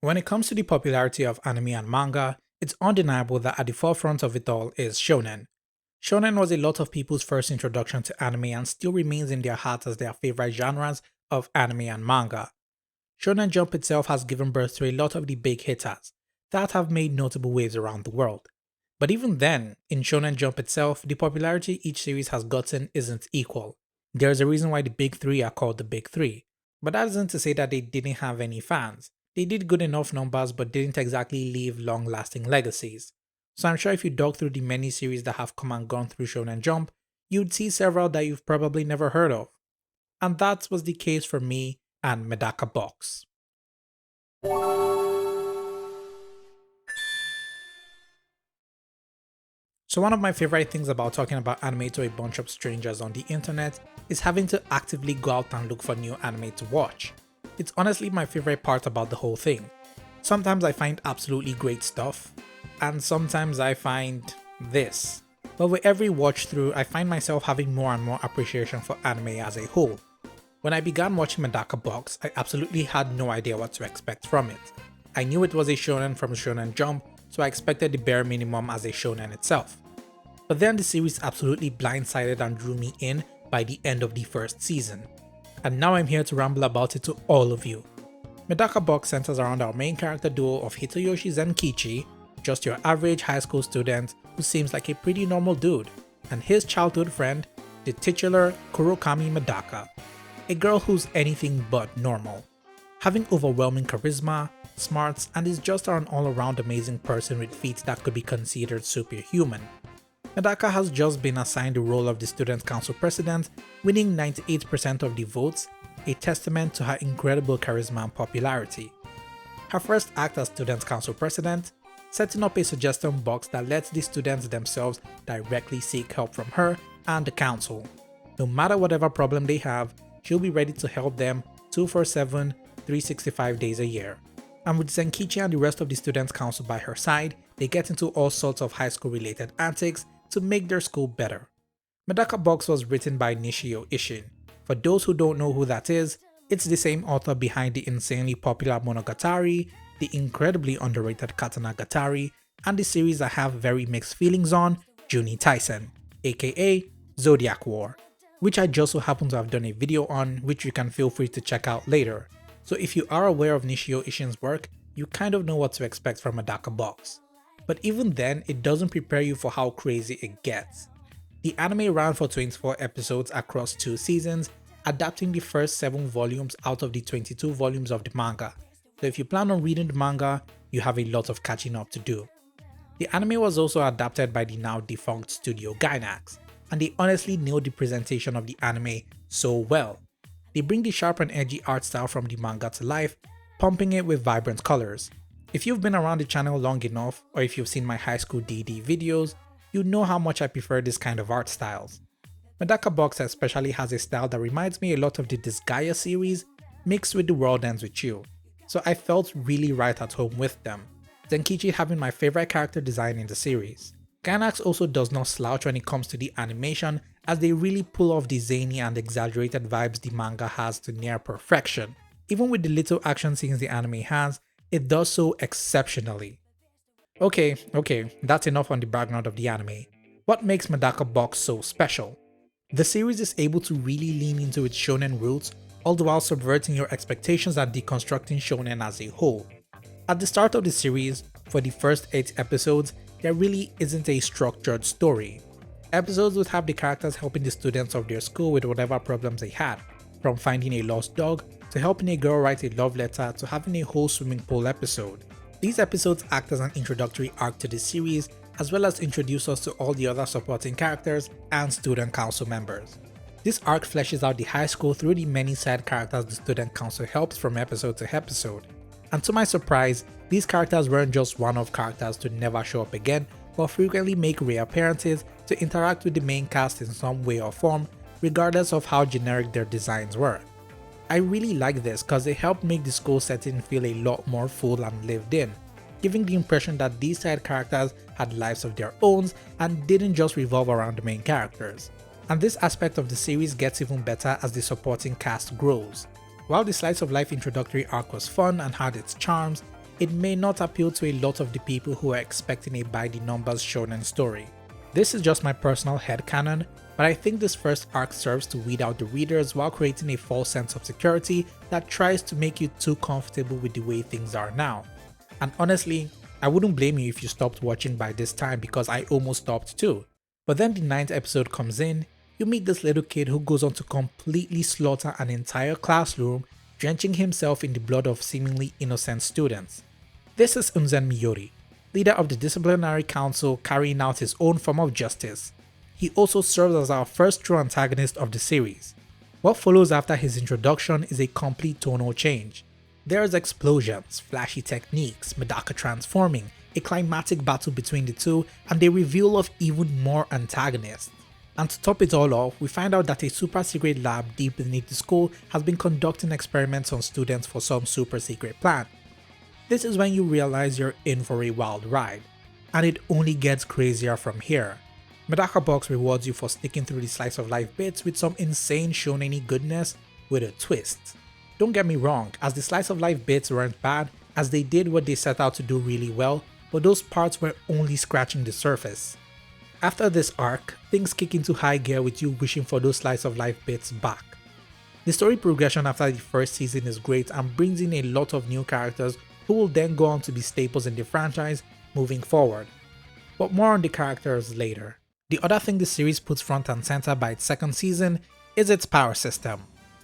When it comes to the popularity of anime and manga, it's undeniable that at the forefront of it all is shonen. Shonen was a lot of people's first introduction to anime and still remains in their hearts as their favorite genres of anime and manga. Shonen Jump itself has given birth to a lot of the big hitters that have made notable waves around the world. But even then, in Shonen Jump itself, the popularity each series has gotten isn't equal. There's a reason why the big three are called the big three, but that isn't to say that they didn't have any fans. They did good enough numbers but didn't exactly leave long lasting legacies. So I'm sure if you dug through the many series that have come and gone through Shonen Jump, you'd see several that you've probably never heard of. And that was the case for me and Medaka Box. So one of my favorite things about talking about anime to a bunch of strangers on the internet is having to actively go out and look for new anime to watch. It's honestly my favorite part about the whole thing. Sometimes I find absolutely great stuff, and sometimes I find this. But with every watch through, I find myself having more and more appreciation for anime as a whole. When I began watching Medaka Box, I absolutely had no idea what to expect from it. I knew it was a shonen from Shonen Jump, so I expected the bare minimum as a shonen itself. But then the series absolutely blindsided and drew me in by the end of the first season. And now I'm here to ramble about it to all of you. Medaka Box centers around our main character duo of Hitoyoshi Zenkichi, just your average high school student who seems like a pretty normal dude, and his childhood friend, the titular Kurokami Medaka, a girl who's anything but normal. Having overwhelming charisma, smarts, and is just an all-around amazing person with feats that could be considered superhuman. Medaka has just been assigned the role of the Student Council President, winning 98% of the votes, a testament to her incredible charisma and popularity. Her first act as Student Council President, setting up a suggestion box that lets the students themselves directly seek help from her and the council. No matter whatever problem they have, she'll be ready to help them 24/7, 365 days a year. And with Zenkichi and the rest of the Student Council by her side, they get into all sorts of high school related antics to make their school better. Medaka Box was written by Nishio Ishin. For those who don't know who that is, it's the same author behind the insanely popular Monogatari, the incredibly underrated Katanagatari, and the series I have very mixed feelings on, Juni Taisen, aka Zodiac War, which I just so happen to have done a video on, which you can feel free to check out later. So if you are aware of Nishio Ishin's work, you kind of know what to expect from Medaka Box. But even then, it doesn't prepare you for how crazy it gets. The anime ran for 24 episodes across 2 seasons, adapting the first 7 volumes out of the 22 volumes of the manga. So if you plan on reading the manga, you have a lot of catching up to do. The anime was also adapted by the now defunct studio Gainax, and they honestly nailed the presentation of the anime so well. They bring the sharp and edgy art style from the manga to life, pumping it with vibrant colors. If you've been around the channel long enough, or if you've seen my high school DD videos, you know how much I prefer this kind of art styles. Medaka Box especially has a style that reminds me a lot of the Disgaea series mixed with The World Ends With You, so I felt really right at home with them, Zenkichi having my favorite character design in the series. Gainax also does not slouch when it comes to the animation, as they really pull off the zany and exaggerated vibes the manga has to near perfection. Even with the little action scenes the anime has, it does so exceptionally. Okay, that's enough on the background of the anime. What makes Medaka Box so special? The series is able to really lean into its shonen roots, all the while subverting your expectations and deconstructing shonen as a whole. At the start of the series, for the first 8 episodes, there really isn't a structured story. Episodes would have the characters helping the students of their school with whatever problems they had, from finding a lost dog, to helping a girl write a love letter, to having a whole swimming pool episode. These episodes act as an introductory arc to the series, as well as introduce us to all the other supporting characters and student council members. This arc fleshes out the high school through the many side characters the student council helps from episode to episode. And to my surprise, these characters weren't just one-off characters to never show up again, but frequently make reappearances to interact with the main cast in some way or form, regardless of how generic their designs were. I really like this cause it helped make the school setting feel a lot more full and lived in, giving the impression that these side characters had lives of their own and didn't just revolve around the main characters. And this aspect of the series gets even better as the supporting cast grows. While the slice of life introductory arc was fun and had its charms, it may not appeal to a lot of the people who are expecting a by-the-numbers shonen story. This is just my personal headcanon, but I think this first arc serves to weed out the readers while creating a false sense of security that tries to make you too comfortable with the way things are now. And honestly, I wouldn't blame you if you stopped watching by this time because I almost stopped too. But then the 9th episode comes in, you meet this little kid who goes on to completely slaughter an entire classroom, drenching himself in the blood of seemingly innocent students. This is Unzen Miyori, leader of the disciplinary council carrying out his own form of justice. He also serves as our first true antagonist of the series. What follows after his introduction is a complete tonal change. There's explosions, flashy techniques, Medaka transforming, a climatic battle between the two, and the reveal of even more antagonists. And to top it all off, we find out that a super secret lab deep beneath the school has been conducting experiments on students for some super secret plan. This is when you realize you're in for a wild ride, and it only gets crazier from here. Medaka Box rewards you for sticking through the slice of life bits with some insane shonen-y goodness with a twist. Don't get me wrong, as the slice of life bits weren't bad, as they did what they set out to do really well, but those parts were only scratching the surface. After this arc, things kick into high gear with you wishing for those slice of life bits back. The story progression after the first season is great and brings in a lot of new characters who will then go on to be staples in the franchise moving forward. But more on the characters later. The other thing the series puts front and center by its second season is its power system.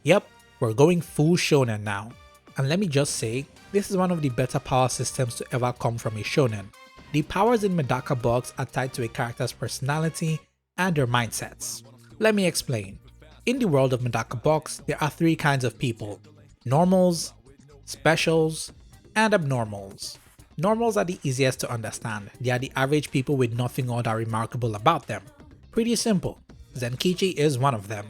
Yep, we're going full shonen now. And let me just say, this is one of the better power systems to ever come from a shonen. The powers in Medaka Box are tied to a character's personality and their mindsets. Let me explain. In the world of Medaka Box, there are 3 kinds of people: normals, specials, and abnormals. Normals are the easiest to understand. They are the average people with nothing all that remarkable about them. Pretty simple. Zenkichi is one of them.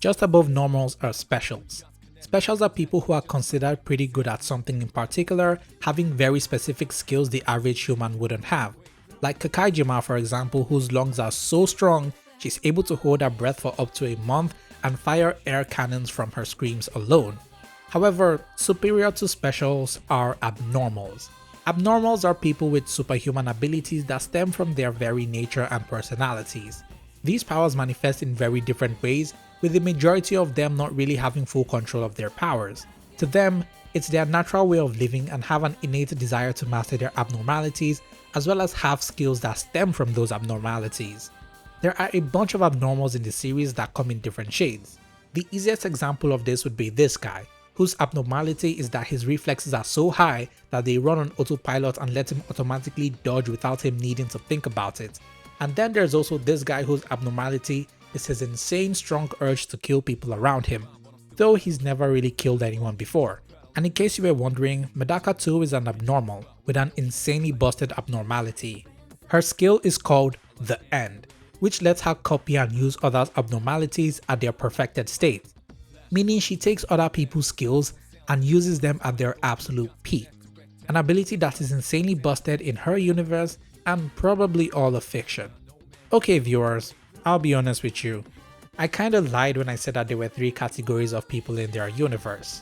Just above normals are specials. Specials are people who are considered pretty good at something in particular, having very specific skills the average human wouldn't have. Like Kakaijima, for example, whose lungs are so strong she's able to hold her breath for up to a month and fire air cannons from her screams alone. However, superior to specials are abnormals. Abnormals are people with superhuman abilities that stem from their very nature and personalities. These powers manifest in very different ways, with the majority of them not really having full control of their powers. To them, it's their natural way of living and have an innate desire to master their abnormalities, as well as have skills that stem from those abnormalities. There are a bunch of abnormals in the series that come in different shades. The easiest example of this would be this guy, whose abnormality is that his reflexes are so high that they run on autopilot and let him automatically dodge without him needing to think about it. And then there's also this guy whose abnormality is his insane strong urge to kill people around him, though he's never really killed anyone before. And in case you were wondering, Medaka 2 is an abnormal with an insanely busted abnormality. Her skill is called The End, which lets her copy and use others' abnormalities at their perfected state, meaning she takes other people's skills and uses them at their absolute peak, an ability that is insanely busted in her universe and probably all of fiction. Okay viewers, I'll be honest with you, I kinda lied when I said that there were 3 categories of people in their universe.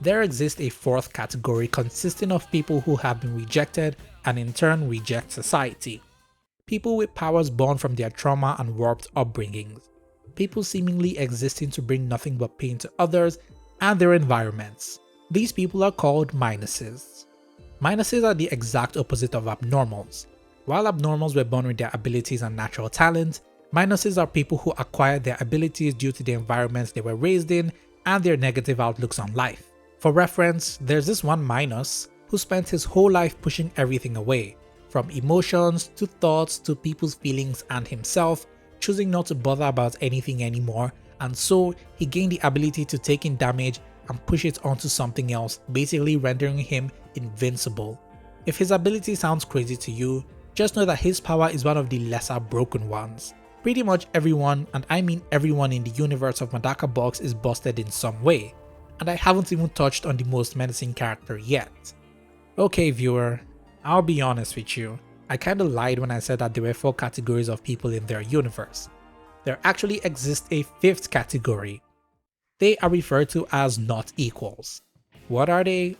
There exists a 4th category consisting of people who have been rejected and in turn reject society. People with powers born from their trauma and warped upbringings. People seemingly existing to bring nothing but pain to others and their environments. These people are called minuses. Minuses are the exact opposite of abnormals. While abnormals were born with their abilities and natural talent, minuses are people who acquired their abilities due to the environments they were raised in and their negative outlooks on life. For reference, there's this one minus who spent his whole life pushing everything away, from emotions to thoughts to people's feelings and himself, choosing not to bother about anything anymore, and so he gained the ability to take in damage and push it onto something else, basically rendering him invincible. If his ability sounds crazy to you, just know that his power is one of the lesser broken ones. Pretty much everyone, and I mean everyone in the universe of Medaka Box is busted in some way, and I haven't even touched on the most menacing character yet. Okay viewer, I'll be honest with you, I kinda lied when I said that there were 4 categories of people in their universe. There actually exists a 5th category. They are referred to as not equals. What are they?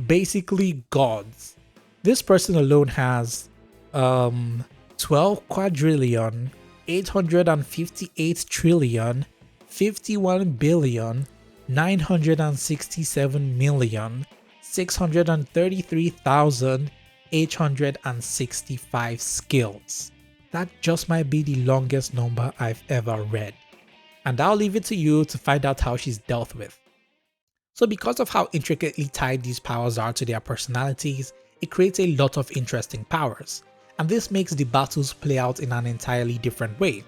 basically gods. This person alone has 12 quadrillion, 858 trillion, 51 billion, 967 million, 633,865 skills. That just might be the longest number I've ever read. And I'll leave it to you to find out how she's dealt with. So because of how intricately tied these powers are to their personalities, it creates a lot of interesting powers, and this makes the battles play out in an entirely different way.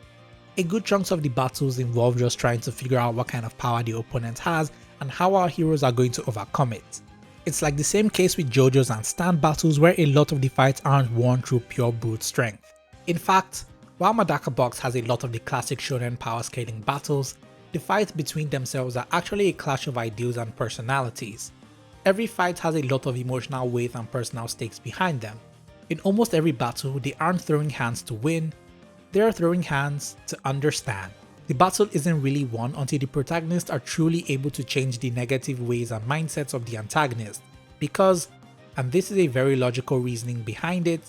A good chunk of the battles involve just trying to figure out what kind of power the opponent has and how our heroes are going to overcome it. It's like the same case with JoJo's and stand battles where a lot of the fights aren't won through pure brute strength. In fact, while Medaka Box has a lot of the classic shonen power scaling battles, the fights between themselves are actually a clash of ideals and personalities. Every fight has a lot of emotional weight and personal stakes behind them. In almost every battle, they aren't throwing hands to win, they're throwing hands to understand. The battle isn't really won until the protagonists are truly able to change the negative ways and mindsets of the antagonist, because, and this is a very logical reasoning behind it,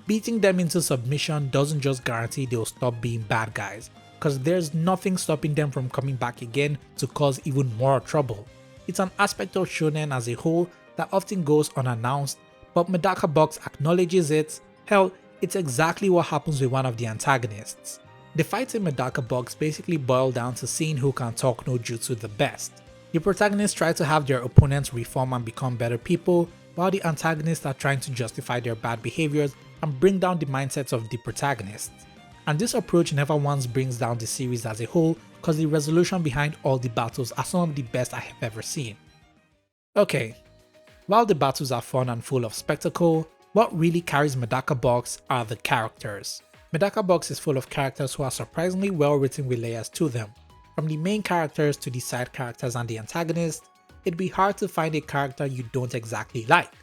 beating them into submission doesn't just guarantee they'll stop being bad guys, because there's nothing stopping them from coming back again to cause even more trouble. It's an aspect of shonen as a whole that often goes unannounced, but Medaka Box acknowledges it. Hell, it's exactly what happens with one of the antagonists. The fights in Medaka Box basically boil down to seeing who can talk no jutsu the best. The protagonists try to have their opponents reform and become better people, while the antagonists are trying to justify their bad behaviors and bring down the mindsets of the protagonists. And this approach never once brings down the series as a whole, because the resolution behind all the battles are some of the best I have ever seen. Okay, while the battles are fun and full of spectacle, what really carries Medaka Box are the characters. Medaka Box is full of characters who are surprisingly well written with layers to them. From the main characters to the side characters and the antagonist, it'd be hard to find a character you don't exactly like.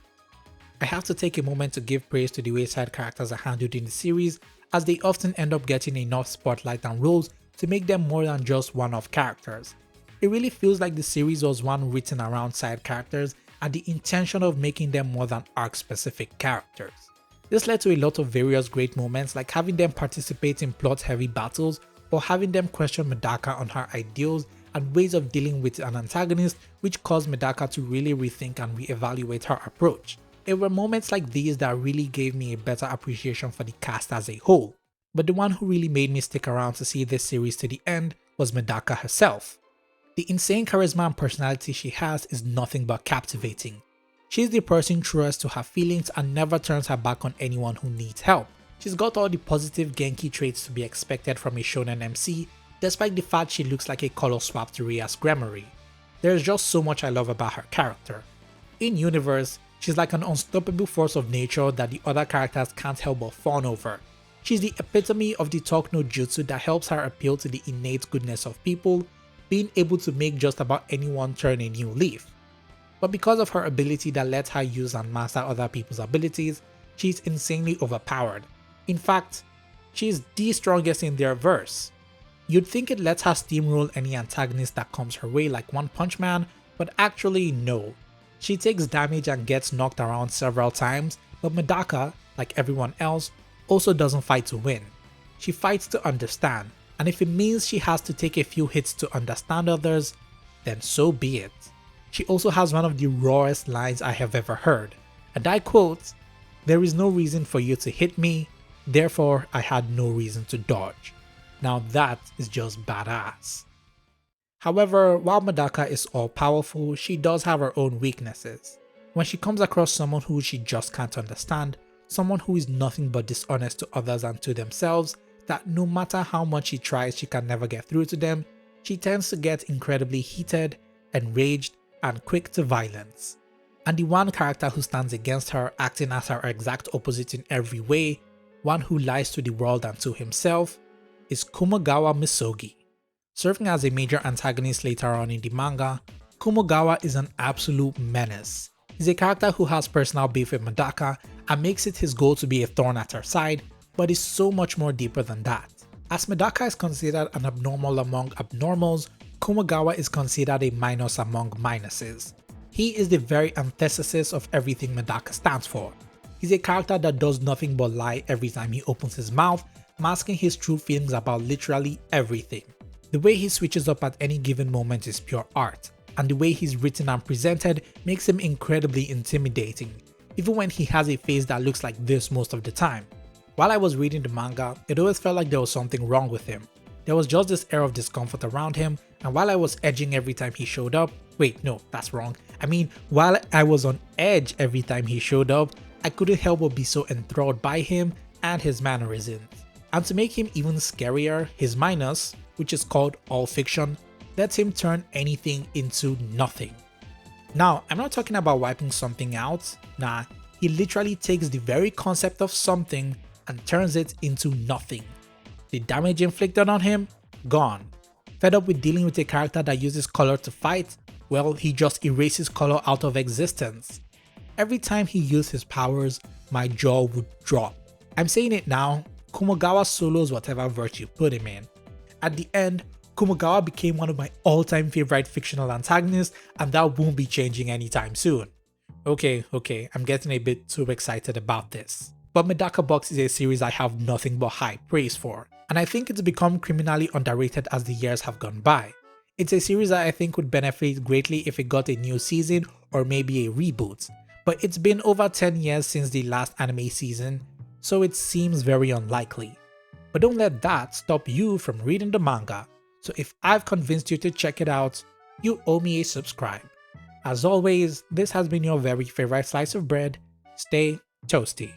I have to take a moment to give praise to the way side characters are handled in the series, as they often end up getting enough spotlight and roles to make them more than just one-off characters. It really feels like the series was one written around side characters and the intention of making them more than arc-specific characters. This led to a lot of various great moments, like having them participate in plot-heavy battles or having them question Medaka on her ideals and ways of dealing with an antagonist, which caused Medaka to really rethink and reevaluate her approach. It were moments like these that really gave me a better appreciation for the cast as a whole. But the one who really made me stick around to see this series to the end was Medaka herself. The insane charisma and personality she has is nothing but captivating. She's the person truest to her feelings and never turns her back on anyone who needs help. She's got all the positive Genki traits to be expected from a shonen MC, despite the fact she looks like a color swap to Ria's Gremory. There's just so much I love about her character. In universe, she's like an unstoppable force of nature that the other characters can't help but fawn over. She's the epitome of the talk no jutsu that helps her appeal to the innate goodness of people, being able to make just about anyone turn a new leaf. But because of her ability that lets her use and master other people's abilities, she's insanely overpowered. In fact, she's the strongest in their verse. You'd think it lets her steamroll any antagonist that comes her way like One Punch Man, but actually no. She takes damage and gets knocked around several times, but Medaka, like everyone else, also doesn't fight to win. She fights to understand, and if it means she has to take a few hits to understand others, then so be it. She also has one of the rawest lines I have ever heard, and I quote, "There is no reason for you to hit me, therefore I had no reason to dodge." Now that is just badass. However, while Medaka is all powerful, she does have her own weaknesses. When she comes across someone who she just can't understand, someone who is nothing but dishonest to others and to themselves, that no matter how much she tries she can never get through to them, she tends to get incredibly heated, enraged, and quick to violence. And the one character who stands against her, acting as her exact opposite in every way, one who lies to the world and to himself, is Kumogawa Misogi. Serving as a major antagonist later on in the manga, Kumogawa is an absolute menace. He's a character who has personal beef with Medaka and makes it his goal to be a thorn at her side, but is so much more deeper than that. As Medaka is considered an abnormal among abnormals, Kumogawa is considered a minus among minuses. He is the very antithesis of everything Medaka stands for. He's a character that does nothing but lie every time he opens his mouth, masking his true feelings about literally everything. The way he switches up at any given moment is pure art, and the way he's written and presented makes him incredibly intimidating, even when he has a face that looks like this most of the time. While I was reading the manga, it always felt like there was something wrong with him. There was just this air of discomfort around him, and while I was edging every time he showed up, while I was on edge every time he showed up, I couldn't help but be so enthralled by him and his mannerisms. And to make him even scarier, his minus, which is called all fiction, lets him turn anything into nothing. Now, I'm not talking about wiping something out, nah, he literally takes the very concept of something and turns it into nothing. The damage inflicted on him? Gone. Fed up with dealing with a character that uses color to fight? Well, he just erases color out of existence. Every time he used his powers, my jaw would drop. I'm saying it now, Kumogawa solos whatever virtue put him in. At the end, Kumogawa became one of my all-time favorite fictional antagonists, and that won't be changing anytime soon. Okay, I'm getting a bit too excited about this. But Medaka Box is a series I have nothing but high praise for, and I think it's become criminally underrated as the years have gone by. It's a series that I think would benefit greatly if it got a new season or maybe a reboot, but it's been over 10 years since the last anime season, so it seems very unlikely. But don't let that stop you from reading the manga, so if I've convinced you to check it out, you owe me a subscribe. As always, this has been your very favorite slice of bread. Stay toasty.